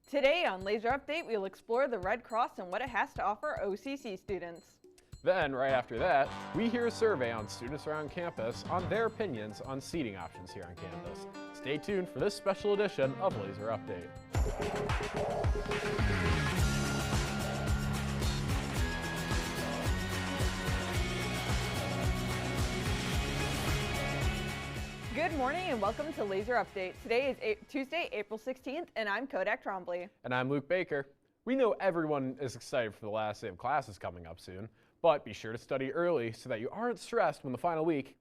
Today on Laser Update, we'll explore the Red Cross and what it has to offer OCC students. Then, right after that, we hear a survey on students around campus on their opinions on seating options here on campus. Stay tuned for this special edition of Laser Update. Good morning and welcome to Laser Update. Today is Tuesday, April 16th, and I'm Kodak Trombley. And I'm Luke Baker. We know everyone is excited for the last day of classes coming up soon, but be sure to study early so that you aren't stressed when the final week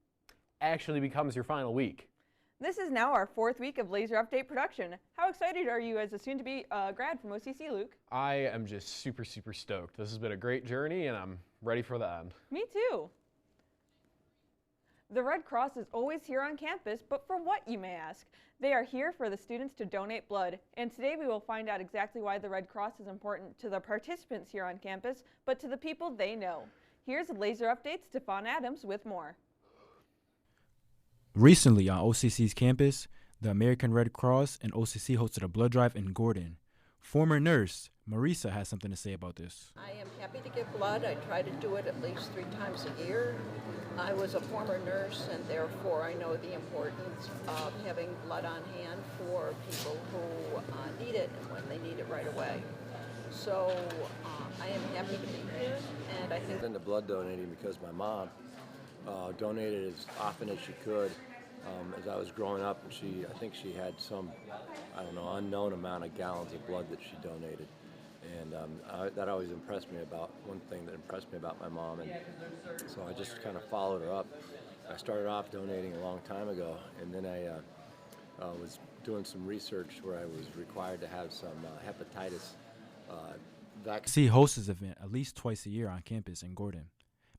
actually becomes your final week. This is now our fourth week of Laser Update production. How excited are you as a soon-to-be grad from OCC, Luke? I am just super stoked. This has been a great journey, and I'm ready for the end. Me too. The Red Cross is always here on campus, but for what, you may ask? They are here for the students to donate blood, and today we will find out exactly why the Red Cross is important to the participants here on campus, but to the people they know. Here's Laser Update's Stefan Adams with more. Recently on OCC's campus, the American Red Cross and OCC hosted a blood drive in Gordon. Former nurse Marisa has something to say about this. I am happy to give blood. I try to do it at least 3 times a year. I was a former nurse, and therefore I know the importance of having blood on hand for people who need it and when they need it right away. So I am happy to be here, and I think... I've been to blood donating because my mom donated as often as she could as I was growing up, and I think she had some, unknown amount of gallons of blood that she donated. And that always impressed me about, one thing that impressed me about my mom, and so I just kind of followed her up. I started off donating a long time ago, and then I was doing some research where I was required to have some hepatitis vaccine. OCC hosts this event at least twice a year on campus in Gordon.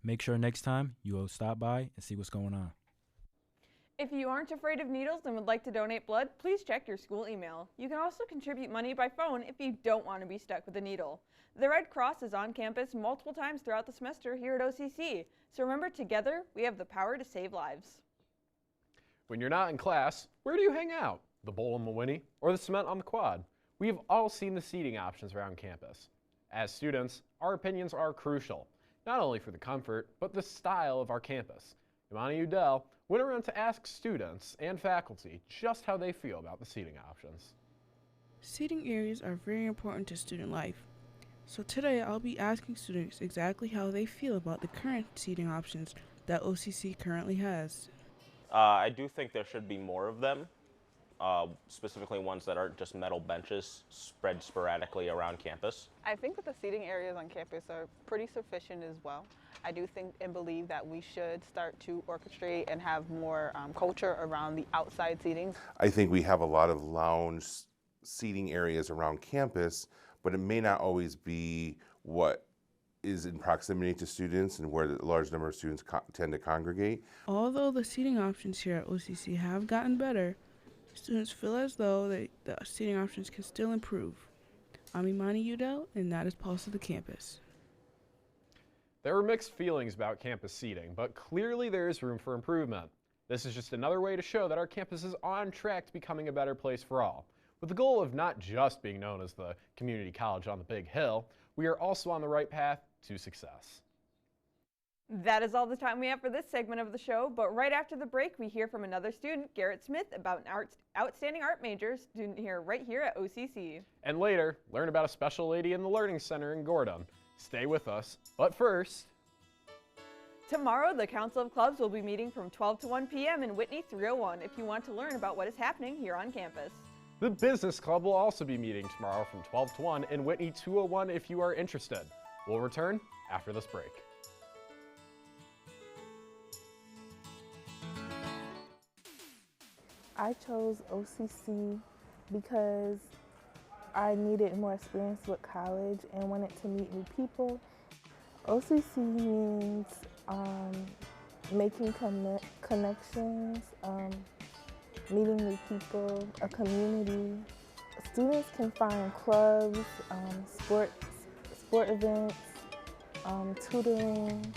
Make sure next time you will stop by and see what's going on. If you aren't afraid of needles and would like to donate blood, please check your school email. You can also contribute money by phone if you don't want to be stuck with a needle. The Red Cross is on campus multiple times throughout the semester here at OCC, so remember, together we have the power to save lives. When you're not in class, where do you hang out? The bowl in the Winnie or the cement on the quad? We have all seen the seating options around campus. As students, our opinions are crucial, not only for the comfort, but the style of our campus. Eudell went around to ask students and faculty just how they feel about the seating options. Seating areas are very important to student life. So today I'll be asking students exactly how they feel about the current seating options that OCC currently has. I do think there should be more of them, specifically ones that aren't just metal benches spread sporadically around campus. I think that the seating areas on campus are pretty sufficient as well. I do think and believe that we should start to orchestrate and have more culture around the outside seating. I think we have a lot of lounge seating areas around campus, but it may not always be what is in proximity to students and where the large number of students tend to congregate. Although the seating options here at OCC have gotten better, students feel as though the seating options can still improve. I'm Eudell, and that is Pulse of the Campus. There are mixed feelings about campus seating, but clearly there is room for improvement. This is just another way to show that our campus is on track to becoming a better place for all. With the goal of not just being known as the community college on the big hill, we are also on the right path to success. That is all the time we have for this segment of the show, but right after the break, we hear from another student, Garrett Smith, about an outstanding art major student here right here at OCC. And later, learn about a special lady in the Learning Center in Gordon. Stay with us, but first... Tomorrow, the Council of Clubs will be meeting from 12 to 1 p.m. in Whitney 301 if you want to learn about what is happening here on campus. The Business Club will also be meeting tomorrow from 12 to 1 in Whitney 201 if you are interested. We'll return after this break. I chose OCC because I needed more experience with college and wanted to meet new people. OCC means making connections, meeting new people, a community. Students can find clubs, sport events, tutoring.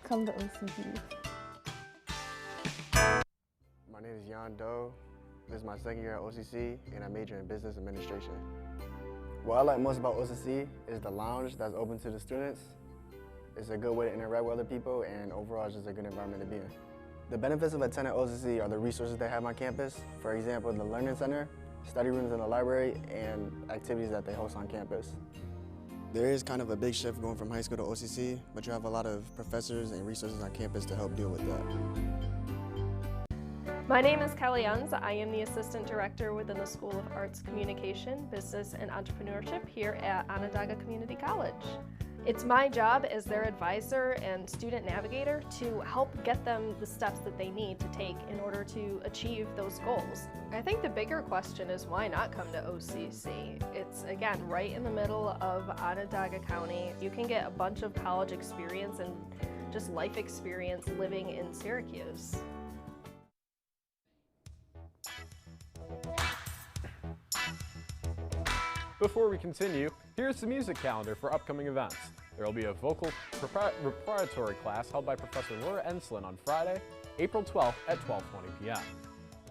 Come to OCC. My name is Eudell. This is my second year at OCC, and I major in business administration. What I like most about OCC is the lounge that's open to the students. It's a good way to interact with other people, and overall it's just a good environment to be in. The benefits of attending OCC are the resources they have on campus. For example, the Learning Center, study rooms in the library, and activities that they host on campus. There is kind of a big shift going from high school to OCC, but you have a lot of professors and resources on campus to help deal with that. My name is Kelly Unz. I am the Assistant Director within the School of Arts Communication, Business, and Entrepreneurship here at Onondaga Community College. It's my job as their advisor and student navigator to help get them the steps that they need to take in order to achieve those goals. I think the bigger question is why not come to OCC? It's, again, right in the middle of Onondaga County. You can get a bunch of college experience and just life experience living in Syracuse. Before we continue, here's the music calendar for upcoming events. There will be a vocal preparatory class held by Professor Laura Enslin on Friday, April 12th at 12:20 p.m.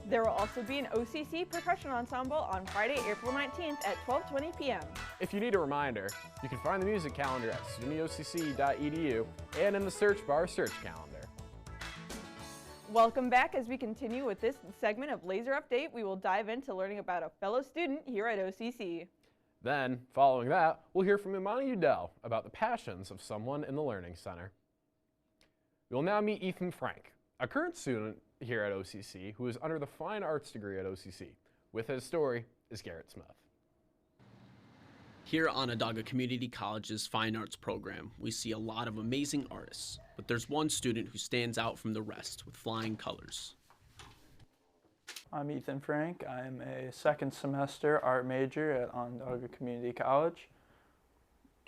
There will also be an OCC percussion ensemble on Friday, April 19th at 12:20 p.m. If you need a reminder, you can find the music calendar at sunyocc.edu and in the search bar, search calendar. Welcome back. As we continue with this segment of Laser Update, we will dive into learning about a fellow student here at OCC. Then, following that, we'll hear from Imani Eudell about the passions of someone in the Learning Center. We'll now meet Ethan Frank, a current student here at OCC who is under the Fine Arts degree at OCC. With his story is Garrett Smith. Here at Onondaga Community College's Fine Arts program, we see a lot of amazing artists, but there's one student who stands out from the rest with flying colors. I'm Ethan Frank. I'm a second semester art major at Onondaga Community College,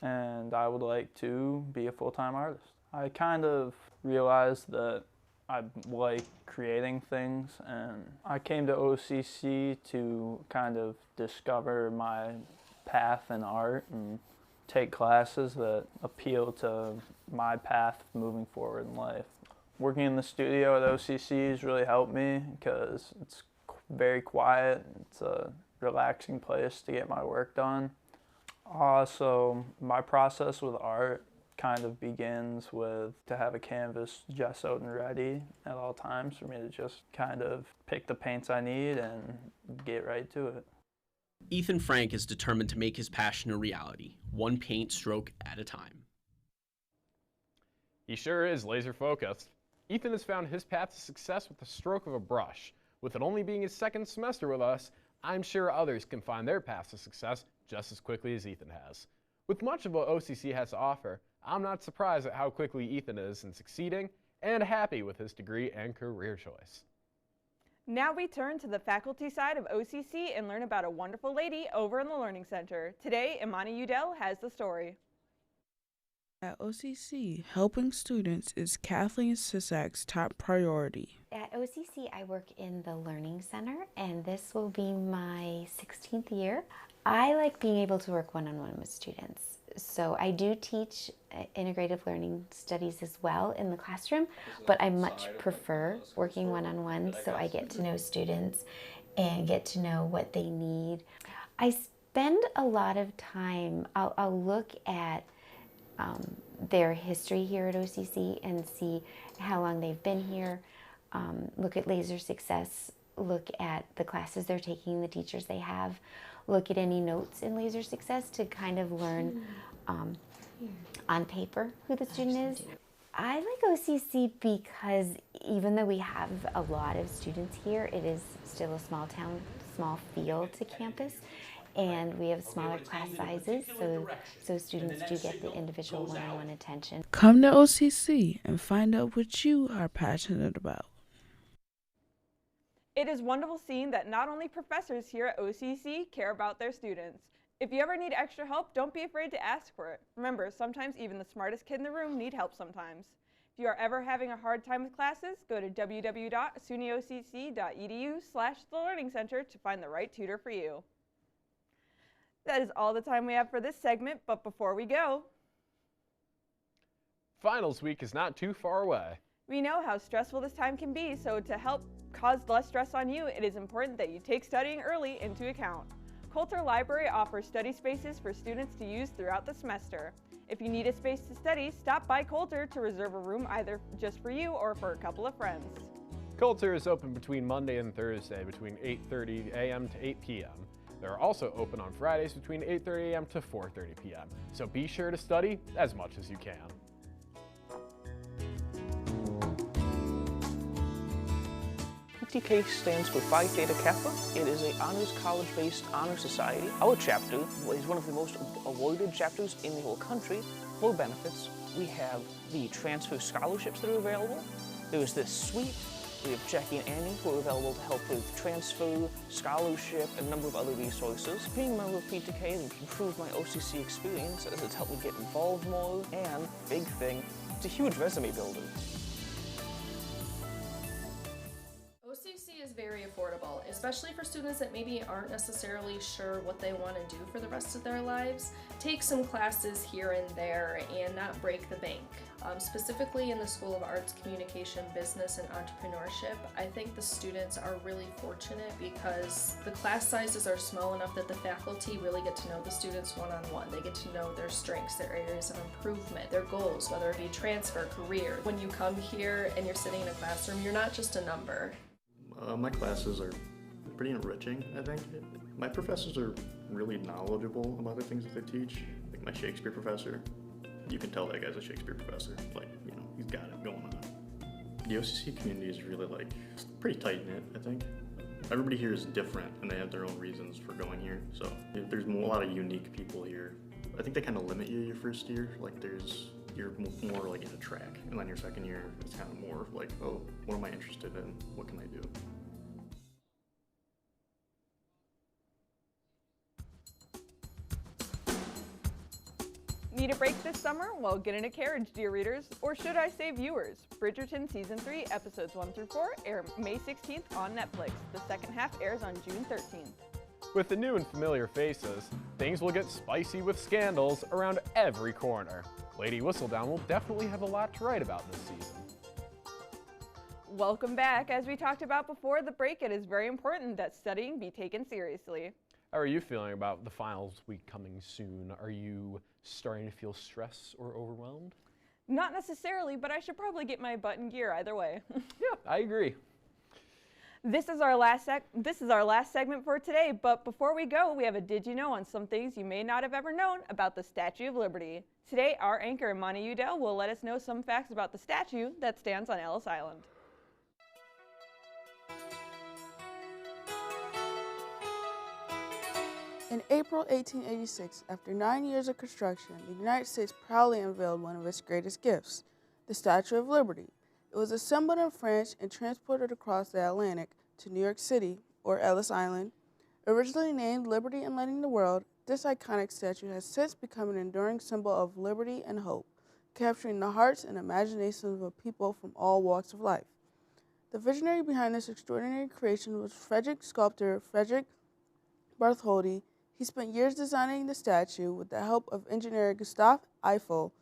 and I would like to be a full-time artist. I kind of realized that I like creating things, and I came to OCC to kind of discover my path in art and take classes that appeal to my path moving forward in life. Working in the studio at OCC has really helped me because it's very quiet. It's a relaxing place to get my work done. Also, my process with art kind of begins with to have a canvas gessoed and ready at all times for me to just kind of pick the paints I need and get right to it. Ethan Frank is determined to make his passion a reality, one paint stroke at a time. He sure is laser focused. Ethan has found his path to success with the stroke of a brush. With it only being his second semester with us, I'm sure others can find their path to success just as quickly as Ethan has. With much of what OCC has to offer, I'm not surprised at how quickly Ethan is in succeeding and happy with his degree and career choice. Now we turn to the faculty side of OCC and learn about a wonderful lady over in the Learning Center. Today, Imani Eudell has the story. At OCC, helping students is Kathleen Sisak's top priority. At OCC, I work in the Learning Center, and this will be my 16th year. I like being able to work one-on-one with students. So I do teach integrative learning studies as well in the classroom, but I much prefer working one-on-one so I get to know students and get to know what they need. I spend a lot of time, I'll look at their history here at OCC and see how long they've been here, look at laser success, look at the classes they're taking, the teachers they have, look at any notes in laser success to kind of learn on paper who the student is. I like OCC because even though we have a lot of students here, it is still a small town, small feel to campus. And we have smaller class sizes, so students do get the individual one-on-one attention. Come to OCC and find out what you are passionate about. It is wonderful seeing that not only professors here at OCC care about their students. If you ever need extra help, don't be afraid to ask for it. Remember, sometimes even the smartest kid in the room need help sometimes. If you are ever having a hard time with classes, go to www.sunyocc.edu/thelearningcenter to find the right tutor for you. That is all the time we have for this segment, but before we go, Finals week is not too far away. we know how stressful this time can be, so to help cause less stress on you, it is important that you take studying early into account. Coulter Library offers study spaces for students to use throughout the semester. If you need a space to study, stop by Coulter to reserve a room either just for you or for a couple of friends. Coulter is open between Monday and Thursday between 8:30 a.m. to 8 p.m. They're also open on Fridays between 8:30 a.m. to 4:30 p.m. So be sure to study as much as you can. PTK stands for Phi Theta Kappa. It is an honors college-based honor society. Our chapter is one of the most awarded chapters in the whole country. For benefits, we have the transfer scholarships that are available. There's this suite. We have Jackie and Annie who are available to help with transfer, scholarship, and a number of other resources. Being a member of PTK has improved my OCC experience as it's helped me get involved more, and, big thing, it's a huge resume builder. OCC is very affordable, especially for students that maybe aren't necessarily sure what they want to do for the rest of their lives. Take some classes here and there and not break the bank. Specifically in the School of Arts, Communication, Business, and Entrepreneurship, I think the students are really fortunate because the class sizes are small enough that the faculty really get to know the students one-on-one. They get to know their strengths, their areas of improvement, their goals, whether it be transfer, career. When you come here and you're sitting in a classroom, you're not just a number. My classes are pretty enriching, I think. My professors are really knowledgeable about the things that they teach. Like my Shakespeare professor, you can tell that guy's a Shakespeare professor. Like, you know, he's got it going on. The OCC community is really pretty tight-knit, I think. Everybody here is different and they have their own reasons for going here. So there's a lot of unique people here. I think they kind of limit you your first year. You're more like in a track, and then your second year it's kind of more like, oh, what am I interested in? What can I do? Need a break this summer? Well, get in a carriage, dear readers. Or should I say viewers? Bridgerton Season 3, Episodes 1 through 4 air May 16th on Netflix. The second half airs on June 13th. With the new and familiar faces, things will get spicy with scandals around every corner. Lady Whistledown will definitely have a lot to write about this season. Welcome back. As we talked about before the break, it is very important that studying be taken seriously. How are you feeling about the finals week coming soon? Are you starting to feel stress or overwhelmed? Not necessarily, but I should probably get my butt in gear either way. Yeah, I agree. This is our last segment for today, but before we go, we have a Did You Know on some things you may not have ever known about the Statue of Liberty. Today, our anchor, Monty Eudell, will let us know some facts about the statue that stands on Ellis Island. In April 1886, after 9 years of construction, the United States proudly unveiled one of its greatest gifts, the Statue of Liberty. It was assembled in France and transported across the Atlantic to New York City, or Ellis Island. Originally named Liberty and Lighting the World, this iconic statue has since become an enduring symbol of liberty and hope, capturing the hearts and imaginations of people from all walks of life. The visionary behind this extraordinary creation was French sculptor Frederick Bartholdi. He spent years designing the statue with the help of engineer Gustave Eiffel.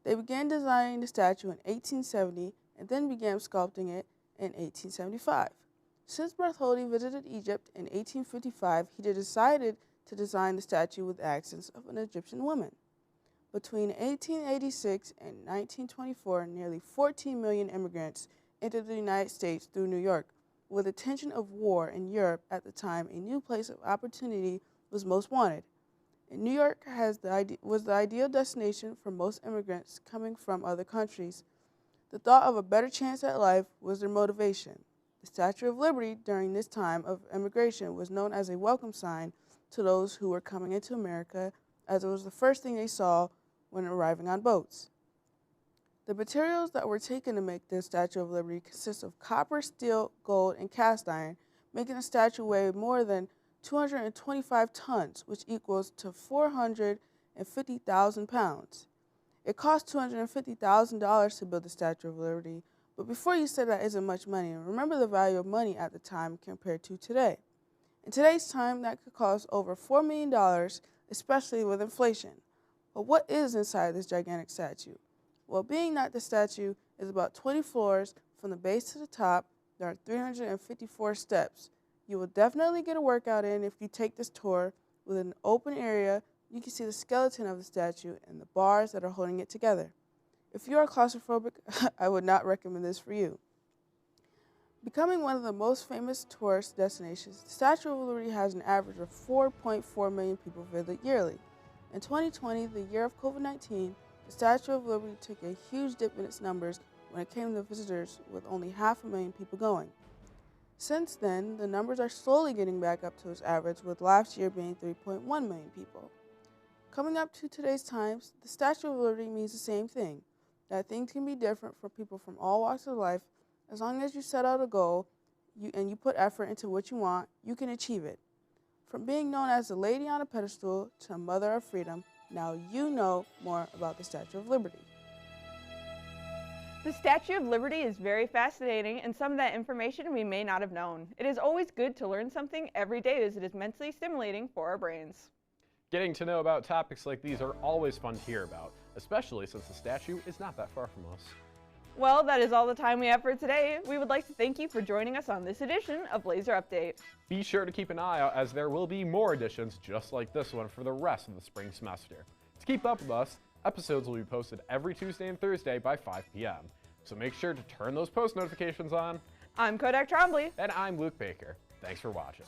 They began designing the statue in 1870 and then began sculpting it in 1875. Since Bartholdi visited Egypt in 1855, he decided to design the statue with accents of an Egyptian woman. Between 1886 and 1924, nearly 14 million immigrants entered the United States through New York. With the tension of war in Europe at the time, a new place of opportunity was most wanted. And New York was the ideal destination for most immigrants coming from other countries. The thought of a better chance at life was their motivation. The Statue of Liberty during this time of immigration was known as a welcome sign to those who were coming into America, as it was the first thing they saw when arriving on boats. The materials that were taken to make the Statue of Liberty consist of copper, steel, gold, and cast iron, making the statue weigh more than 225 tons, which equals to 450,000 pounds. It cost $250,000 to build the Statue of Liberty, but before you say that isn't much money, remember the value of money at the time compared to today. In today's time, that could cost over $4 million, especially with inflation. But what is inside this gigantic statue? Well, being that the statue is about 20 floors from the base to the top, there are 354 steps. You will definitely get a workout in if you take this tour With an open area, you can see the skeleton of the statue and the bars that are holding it together. If you are claustrophobic, I would not recommend this for you. Becoming one of the most famous tourist destinations, the Statue of Liberty has an average of 4.4 million people visit yearly. In 2020, the year of COVID-19, the Statue of Liberty took a huge dip in its numbers when it came to visitors, with only 500,000 people going. Since then, the numbers are slowly getting back up to its average, with last year being 3.1 million people. Coming up to today's times, the Statue of Liberty means the same thing, that things can be different for people from all walks of life. As long as you set out a goal and you put effort into what you want, you can achieve it. From being known as the lady on a pedestal to a mother of freedom, now you know more about the Statue of Liberty. The Statue of Liberty is very fascinating, and some of that information we may not have known. It is always good to learn something every day, as it is mentally stimulating for our brains. Getting to know about topics like these are always fun to hear about, especially since the statue is not that far from us. Well, that is all the time we have for today. We would like to thank you for joining us on this edition of Laser Update. Be sure to keep an eye out, as there will be more editions just like this one for the rest of the spring semester. To keep up with us, episodes will be posted every Tuesday and Thursday by 5 p.m. So make sure to turn those post notifications on. I'm Kodak Trombley. And I'm Luke Baker. Thanks for watching.